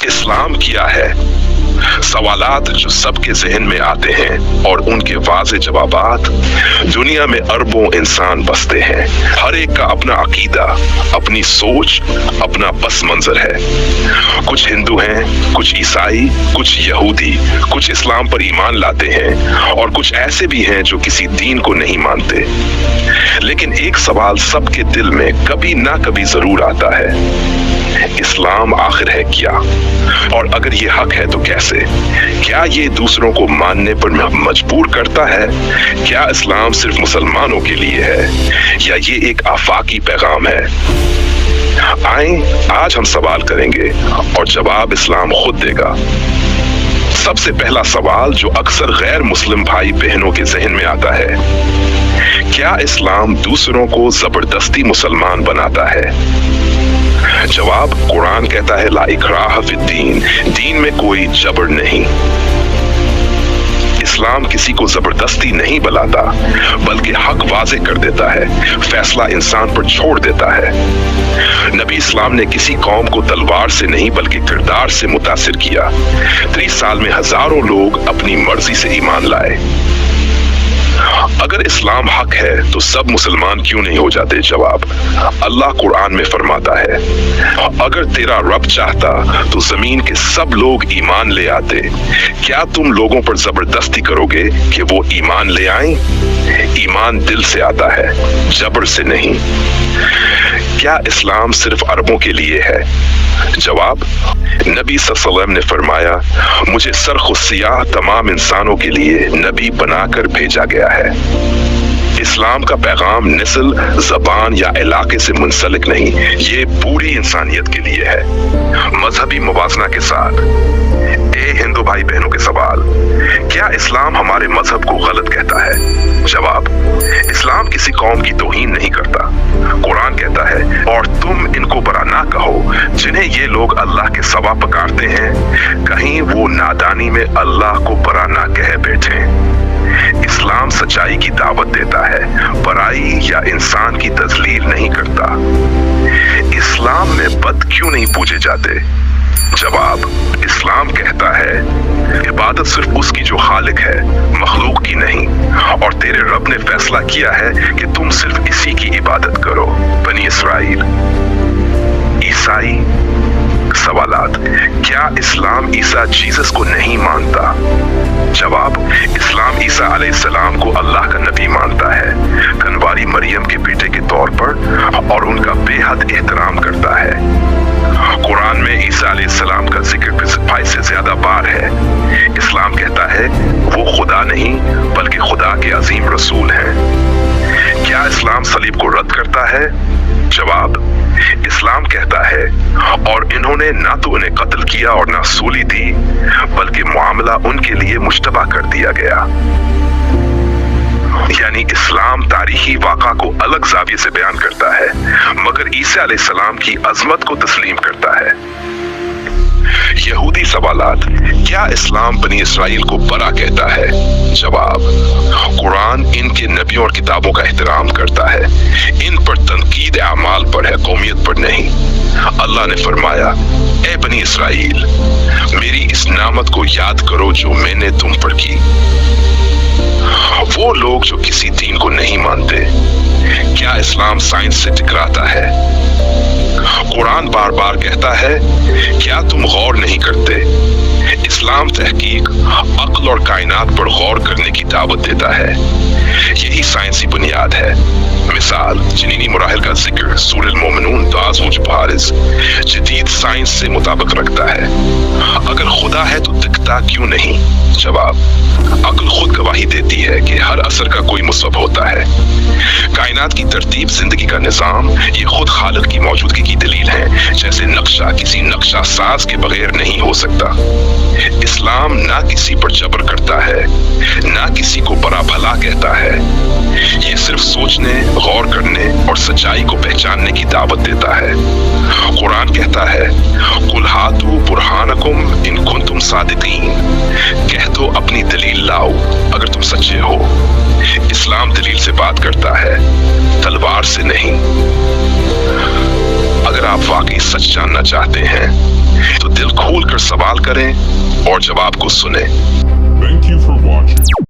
इस्लाम क्या है? सवालात जो सबके जहन में आते हैं और उनके वाज़े जवाबात। दुनिया में अरबों इंसान बसते हैं, हर एक का अपना अकीदा, अपनी सोच, अपना पस मंजर है। कुछ हिंदू हैं, कुछ ईसाई, कुछ यहूदी, कुछ इस्लाम पर ईमान लाते हैं और कुछ ऐसे भी हैं जो किसी दीन को नहीं मानते। लेकिन एक सवाल सबके दिल में कभी ना कभी जरूर आता है, इस्लाम आखिर है क्या? और अगर ये हक है तो कैसे? क्या ये दूसरों को मानने पर मजबूर करता है? क्या इस्लाम सिर्फ मुसलमानों के लिए है या ये एक आफाकी पैगाम है? आए आज हम सवाल करेंगे और जवाब इस्लाम खुद देगा। सबसे पहला सवाल जो अक्सर गैर मुस्लिम भाई बहनों के जहन में आता है, क्या इस्लाम दूसरों को जबरदस्ती मुसलमान बनाता है? जवाब, कुरान कहता है ला इकराह फिद्दीन, दीन में कोई जबर नहीं। इस्लाम किसी को जबरदस्ती नहीं बुलाता, बल्कि हक वाज़े कर देता है, फैसला इंसान पर छोड़ देता है। नबी इस्लाम ने किसी कौम को तलवार से नहीं बल्कि किरदार से मुतासिर किया। 30 साल में हजारों लोग अपनी मर्जी से ईमान लाए। अगर इस्लाम हक है तो सब मुसलमान क्यों नहीं हो जाते? जवाब, अल्लाह कुरान में फरमाता है, अगर तेरा रब चाहता तो जमीन के सब लोग ईमान ले आते। क्या तुम लोगों पर जबरदस्ती करोगे कि वो ईमान ले आएं? ईमान दिल से आता है, जबर से नहीं। क्या इस्लाम सिर्फ अरबों के लिए है? जवाब, नबी सल्लल्लाहु अलैहि वसल्लम ने फरमाया, मुझे सरखुसिया तमाम इंसानों के लिए नबी बनाकर भेजा गया है। इस्लाम का पैगाम नस्ल, जबान या इलाके से मुंसलिक नहीं, ये पूरी इंसानियत के लिए है। मजहबी मुवाजना के साथ हिंदू भाई बहनों के सवाल, क्या इस्लाम हमारे मजहब को गलत कहता है? जवाब, इस्लाम किसी कौम की तौहीन नहीं करता। कुरान कहता है, और तुम इनको बुरा ना कहो जिन्हें ये लोग अल्लाह के सवा पुकारते हैं, कहीं वो नादानी में अल्लाह को बुरा ना कह बैठे। इस्लाम सच्चाई की दावत देता है, बुराई या इंसान की तजलील नहीं करता। इस्लाम में बत क्यों नहीं पूजे जाते? जवाब, इस्लाम कहता है, इबादत सिर्फ उसकी जो खालिक है, मखलूक की नहीं, और तेरे रब ने फैसला किया है कि तुम सिर्फ इसी की इबादत करो। बनी इसराइल। ईसाई। सवालात, क्या इस्लाम ईसा जीसस को नहीं मानता? जवाब, इस्लाम ईसा अलैहिस्सलाम को अल्लाह का नबी मानता है, कनवारी मरियम के बेटे के तौर पर, और उनका बेहद एहतराम करता है। कुरान में ईसा अलैहिस्सलाम का जिक्र 5 से ज्यादा बार है। इस्लाम कहता है वो खुदा नहीं बल्कि खुदा के अजीम रसूल हैं। क्या इस्लाम सलीब को रद्द करता है? जवाब, इस्लाम कहता है, और इन्होंने ना तो उन्हें कत्ल किया और ना सूली दी, बल्कि मामला उनके लिए मुश्तबा कर दिया गया। यानी इस्लाम तारीखी वाक़ा को अलग जाविये से बयान करता है, मगर ईसा अलैहिस्सलाम की अजमत को तस्लीम करता है। यहूदी सवालात, क्या इस्लाम बनी इसराइल को बरा कहता है? जवाब, कुरान इनके नबियों और किताबों का एहतराम करता है, इन पर तनकीद अमाल पर है, कौमियत पर नहीं। अल्लाह ने फरमाया, ए बनी इसराइल, मेरी इस नामत को याद करो जो मैंने तुम पर की। वो लोग जो किसी दीन को नहीं मानते, क्या इस्लाम साइंस से टकराता है? कुरान बार बार कहता है, क्या तुम गौर नहीं करते? इस्लाम तहकीक, अक्ल और कायनात पर गौर करने की दावत देता है, यही साइंसी बुनियाद है। मिसाल, जनीनी मराहिल का जिक्र सूरह मोमिनून दाज़ुज बारिज़ जदीद साइंस से मुताबिक रखता है। अगर खुदा है तो दिखता क्यों नहीं? जवाब, अक्ल खुद गवाही देती है कि हर असर का कोई मुसब्बब होता है। कायनात की तरतीब, जिंदगी का निज़ाम, ये खुद खालिक की मौजूदगी की दलील है। जैसे नक्शा किसी नक्शा साज के बगैर नहीं हो सकता। इस्लाम ना किसी पर जबर करता है, ना किसी को बड़ा भला कहता है। ये सिर्फ सोचने, गौर करने और सच्चाई को पहचानने की दावत देता है। कुरान कहता है, कुल हातू बुरहानकुम इन कुंतुम सादिकीन, कह दो अपनी दलील लाओ अगर तुम सच्चे हो। इस्लाम दलील से बात करता है, तलवार से नहीं। अगर اگر آپ واقعی سچ جاننا چاہتے ہیں تو دل کھول کر سوال کریں اور جواب کو سنیں. Thank you for watching.